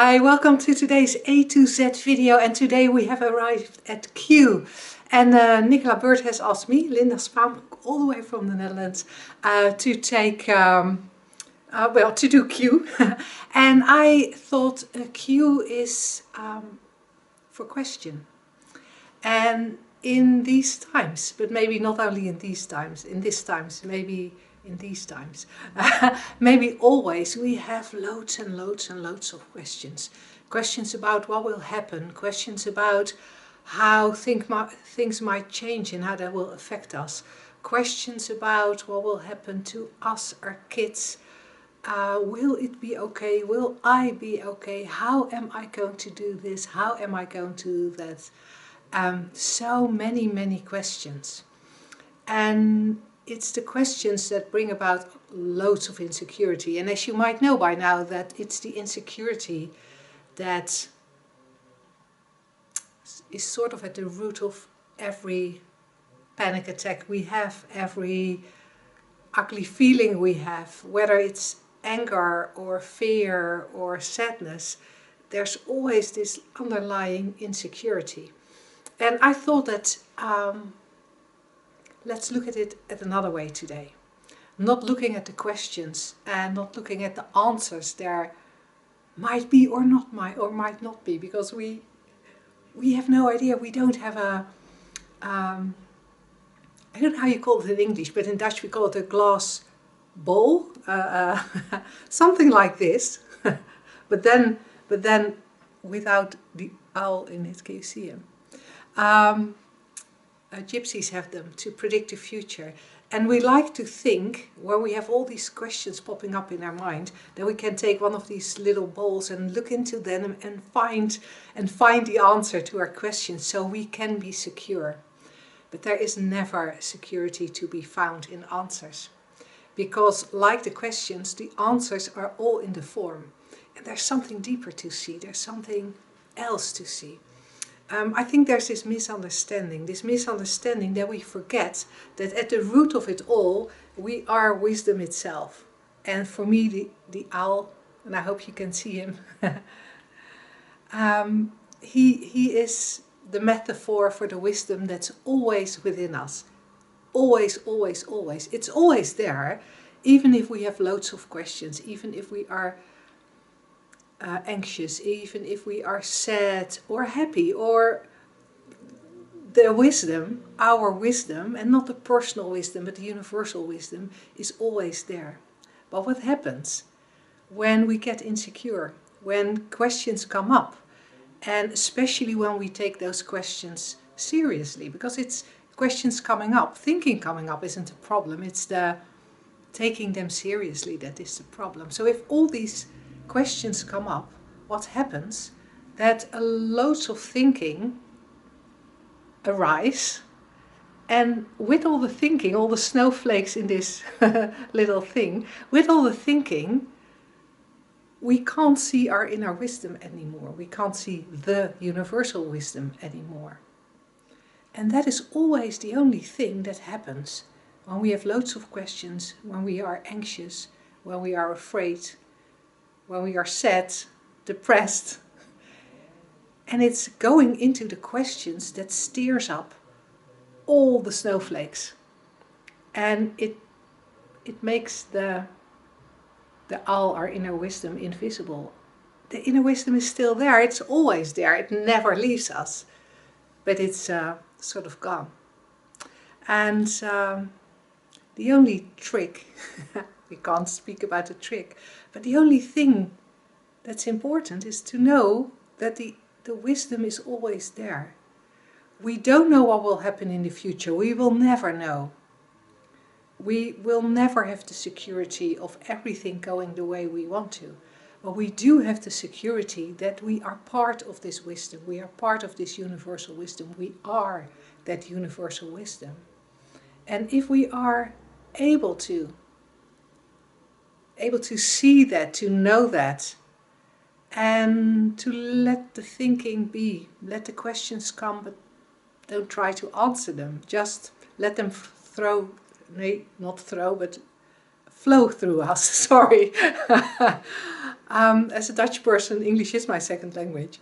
Hi, welcome to today's A to Z video, and today we have arrived at Q. And Nicola Bird has asked me, Linda Spam, all the way from the Netherlands, to take, to do Q. And I thought Q is for question. And in these times, but maybe not only in these times, maybe in these times, maybe always, we have loads and loads and loads of questions. Questions about what will happen, questions about how things might change and how that will affect us. Questions about what will happen to us, our kids. Will it be okay? Will I be okay? How am I going to do this? How am I going to do that? So many questions. And it's the questions that bring about loads of insecurity. And as you might know by now, that it's the insecurity that is sort of at the root of every panic attack we have, every ugly feeling we have, whether it's anger or fear or sadness. There's always this underlying insecurity. And I thought that let's look at it at another way today. Not looking at the questions and not looking at the answers there might be or might not be, because we have no idea. We don't have a I don't know how you call it in English, but in Dutch we call it a glass bowl, something like this. but then without the owl in it. Can you see him? Gypsies have them to predict the future, and we like to think, when we have all these questions popping up in our mind, that we can take one of these little bowls and look into them and find the answer to our questions, so we can be secure. But there is never security to be found in answers, because like the questions, the answers are all in the form, and there's something deeper to see, there's something else to see. I think there's this misunderstanding that we forget that at the root of it all, we are wisdom itself. And for me, the owl, and I hope you can see him, he is the metaphor for the wisdom that's always within us. Always, always, always. It's always there, even if we have loads of questions, even if we are anxious, even if we are sad or happy, or the wisdom, our wisdom, and not the personal wisdom, but the universal wisdom, is always there. But what happens when we get insecure, when questions come up, and especially when we take those questions seriously, because it's questions coming up, thinking coming up isn't a problem, it's the taking them seriously that is the problem. So if all these questions come up, what happens? That loads of thinking arise, and with all the thinking, all the snowflakes in this little thing, with all the thinking, we can't see our inner wisdom anymore. We can't see the universal wisdom anymore. And that is always the only thing that happens when we have loads of questions, when we are anxious, when we are afraid, when we are sad, depressed. And it's going into the questions that stirs up all the snowflakes. And it makes the owl, our inner wisdom, invisible. The inner wisdom is still there, it's always there, it never leaves us. But it's sort of gone. And the only trick, we can't speak about a trick, but the only thing that's important is to know that the wisdom is always there. We don't know what will happen in the future. We will never know. We will never have the security of everything going the way we want to. But we do have the security that we are part of this wisdom. We are part of this universal wisdom. We are that universal wisdom. And if we are able to see that, to know that, and to let the thinking be, let the questions come, but don't try to answer them. Just let them flow through us, sorry. As a Dutch person, English is my second language.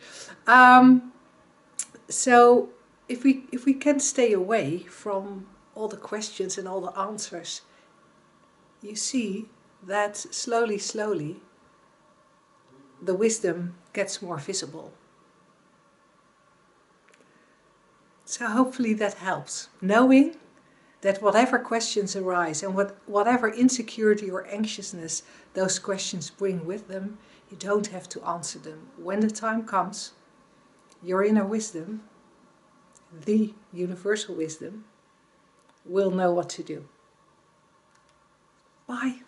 So if we can stay away from all the questions and all the answers, you see that slowly, slowly, the wisdom gets more visible. So hopefully that helps. Knowing that whatever questions arise and whatever insecurity or anxiousness those questions bring with them, you don't have to answer them. When the time comes, your inner wisdom, the universal wisdom, will know what to do. Bye.